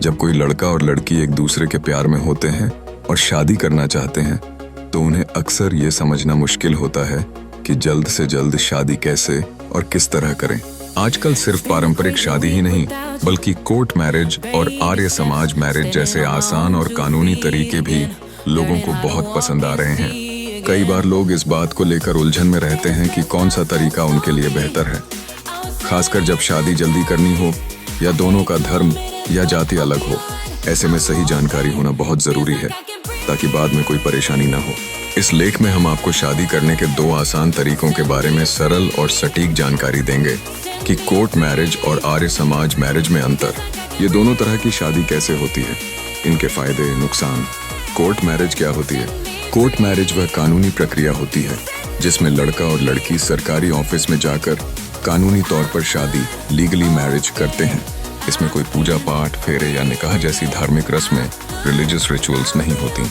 जब कोई लड़का और लड़की एक दूसरे के प्यार में होते हैं और शादी करना चाहते हैं तो उन्हें अक्सर ये समझना मुश्किल होता है कि जल्द से जल्द शादी कैसे और किस तरह करें। आजकल सिर्फ पारंपरिक शादी ही नहीं बल्कि कोर्ट मैरिज और आर्य समाज मैरिज जैसे आसान और कानूनी तरीके भी लोगों को बहुत पसंद आ रहे हैं। कई बार लोग इस बात को लेकर उलझन में रहते हैं कि कौन सा तरीका उनके लिए बेहतर है, खासकर जब शादी जल्दी करनी हो या दोनों का धर्म या जाति अलग हो। ऐसे में सही जानकारी होना बहुत जरूरी है ताकि बाद में कोई परेशानी ना हो। इस लेख में हम आपको शादी करने के 2 आसान तरीकों के बारे में सरल और सटीक जानकारी देंगे कि कोर्ट मैरिज और आर्य समाज मैरिज में अंतर, ये दोनों तरह की शादी कैसे होती है, इनके फायदे नुकसान। कोर्ट मैरिज क्या होती है? कोर्ट मैरिज वह कानूनी प्रक्रिया होती है जिसमें लड़का और लड़की सरकारी ऑफिस में जाकर कानूनी तौर पर शादी लीगली मैरिज करते हैं। इसमें कोई पूजा पाठ, फेरे या निकाह जैसी धार्मिक रस्में, रिलीजियस रिचुअल्स नहीं होती।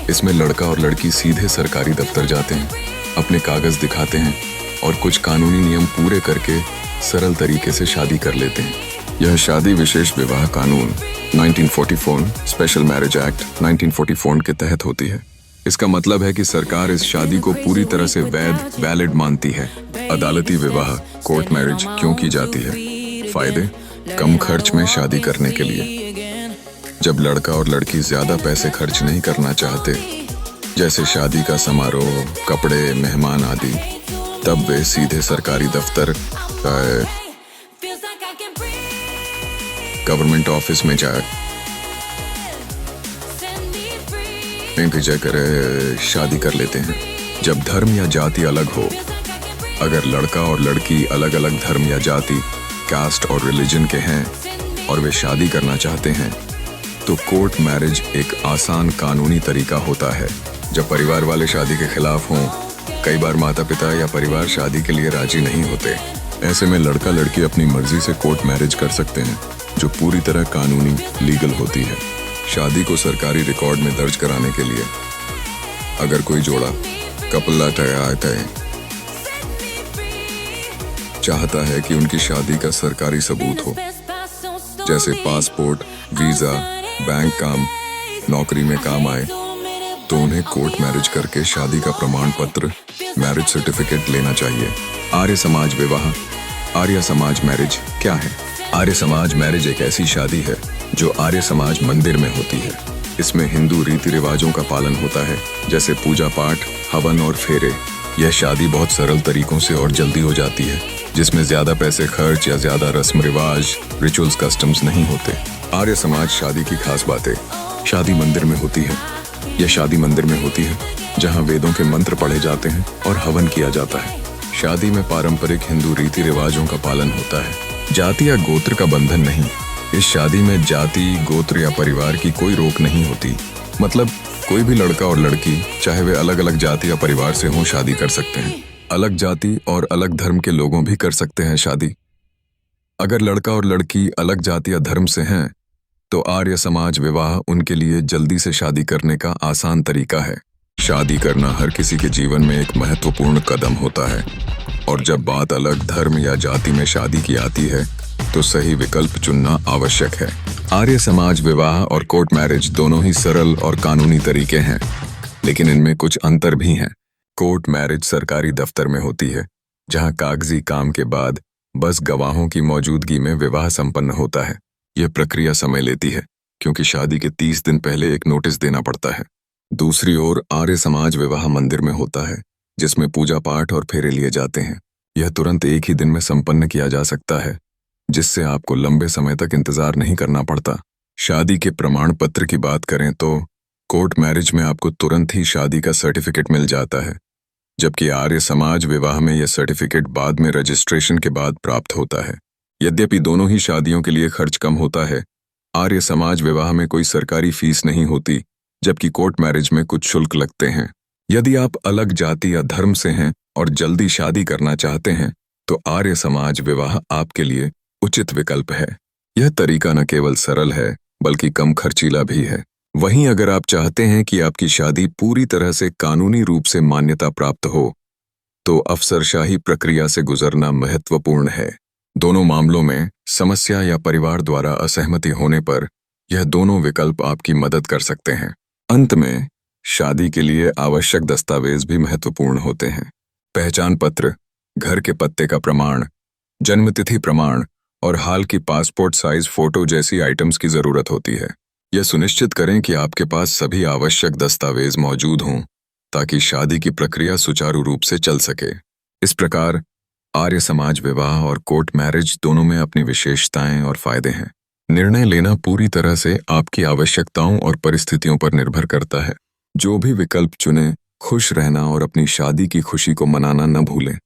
इसमें लड़का और लड़की सीधे सरकारी दफ्तर जाते हैं, अपने कागज दिखाते हैं और कुछ कानूनी नियम पूरे करके सरल तरीके से शादी कर लेते हैं। यह शादी विशेष विवाह कानून 1944 स्पेशल मैरिज एक्ट 1944 के तहत होती है। इसका मतलब है कि सरकार इस शादी को पूरी तरह से वैलिड मानती है। अदालती विवाह कोर्ट मैरिज क्यों की जाती है? फायदे: कम खर्च में शादी करने के लिए। जब लड़का और लड़की ज्यादा पैसे खर्च नहीं करना चाहते, जैसे शादी का समारोह, कपड़े, मेहमान आदि, तब वे सीधे सरकारी दफ्तर, गवर्नमेंट ऑफिस में जाकर शादी कर लेते हैं। जब धर्म या जाति अलग हो, अगर लड़का और लड़की अलग अलग धर्म या जाति, कास्ट और रिलीजन के हैं और वे शादी करना चाहते हैं तो कोर्ट मैरिज एक आसान कानूनी तरीका होता है। जब परिवार वाले शादी के खिलाफ हों, कई बार माता पिता या परिवार शादी के लिए राजी नहीं होते, ऐसे में लड़का लड़की अपनी मर्जी से कोर्ट मैरिज कर सकते हैं जो पूरी तरह कानूनी लीगल होती है। शादी को सरकारी रिकॉर्ड में दर्ज कराने के लिए अगर कोई जोड़ा कपल चाहता है कि उनकी शादी का सरकारी सबूत हो, जैसे पासपोर्ट, वीजा, बैंक काम, नौकरी में काम आए, तो उन्हें कोर्ट मैरिज करके शादी का प्रमाण पत्र, मैरिज सर्टिफिकेट लेना चाहिए। आर्य समाज विवाह, आर्य समाज मैरिज क्या है? आर्य समाज मैरिज एक ऐसी शादी है जो आर्य समाज मंदिर में होती है। इसमें हिंदू रीति रिवाजों का पालन होता है, जैसे पूजा पाठ, हवन और फेरे। यह शादी बहुत सरल तरीकों से और जल्दी हो जाती है, जिसमें ज्यादा पैसे खर्च या ज्यादा रस्म रिवाज, रिचुअल्स, कस्टम्स नहीं होते। आर्य समाज शादी की खास बातें: शादी मंदिर में होती है। यह शादी मंदिर में होती है जहां वेदों के मंत्र पढ़े जाते हैं और हवन किया जाता है। शादी में पारंपरिक हिंदू रीति रिवाजों का पालन होता है। जाति या गोत्र का बंधन नहीं। इस शादी में जाति, गोत्र या परिवार की कोई रोक नहीं होती। मतलब कोई भी लड़का और लड़की, चाहे वे अलग अलग जाति या परिवार से हों, शादी कर सकते हैं। अलग जाति और अलग धर्म के लोगों भी कर सकते हैं शादी। अगर लड़का और लड़की अलग जाति या धर्म से हैं तो आर्य समाज विवाह उनके लिए जल्दी से शादी करने का आसान तरीका है। शादी करना हर किसी के जीवन में एक महत्वपूर्ण कदम होता है और जब बात अलग धर्म या जाति में शादी की आती है तो सही विकल्प चुनना आवश्यक है। आर्य समाज विवाह और कोर्ट मैरिज दोनों ही सरल और कानूनी तरीके हैं, लेकिन इनमें कुछ अंतर भी हैं। कोर्ट मैरिज सरकारी दफ्तर में होती है, जहां कागजी काम के बाद बस गवाहों की मौजूदगी में विवाह संपन्न होता है। यह प्रक्रिया समय लेती है क्योंकि शादी के 30 दिन पहले एक नोटिस देना पड़ता है। दूसरी ओर आर्य समाज विवाह मंदिर में होता है, जिसमें पूजा पाठ और फेरे लिए जाते हैं। यह तुरंत एक ही दिन में संपन्न किया जा सकता है, जिससे आपको लंबे समय तक इंतजार नहीं करना पड़ता। शादी के प्रमाण पत्र की बात करें तो कोर्ट मैरिज में आपको तुरंत ही शादी का सर्टिफिकेट मिल जाता है, जबकि आर्य समाज विवाह में यह सर्टिफिकेट बाद में रजिस्ट्रेशन के बाद प्राप्त होता है। यद्यपि दोनों ही शादियों के लिए खर्च कम होता है, आर्य समाज विवाह में कोई सरकारी फीस नहीं होती, जबकि कोर्ट मैरिज में कुछ शुल्क लगते हैं। यदि आप अलग जाति या धर्म से हैं और जल्दी शादी करना चाहते हैं तो आर्य समाज विवाह आपके लिए उचित विकल्प है। यह तरीका न केवल सरल है बल्कि कम खर्चीला भी है। वहीं अगर आप चाहते हैं कि आपकी शादी पूरी तरह से कानूनी रूप से मान्यता प्राप्त हो तो अफसरशाही प्रक्रिया से गुजरना महत्वपूर्ण है। दोनों मामलों में समस्या या परिवार द्वारा असहमति होने पर यह दोनों विकल्प आपकी मदद कर सकते हैं। अंत में शादी के लिए आवश्यक दस्तावेज भी महत्वपूर्ण होते हैं। पहचान पत्र, घर के पत्ते का प्रमाण, जन्मतिथि प्रमाण और हाल की पासपोर्ट साइज फोटो जैसी आइटम्स की जरूरत होती है। यह सुनिश्चित करें कि आपके पास सभी आवश्यक दस्तावेज मौजूद हों ताकि शादी की प्रक्रिया सुचारू रूप से चल सके। इस प्रकार आर्य समाज विवाह और कोर्ट मैरिज दोनों में अपनी विशेषताएं और फायदे हैं। निर्णय लेना पूरी तरह से आपकी आवश्यकताओं और परिस्थितियों पर निर्भर करता है। जो भी विकल्प चुनें, खुश रहना और अपनी शादी की खुशी को मनाना न भूलें।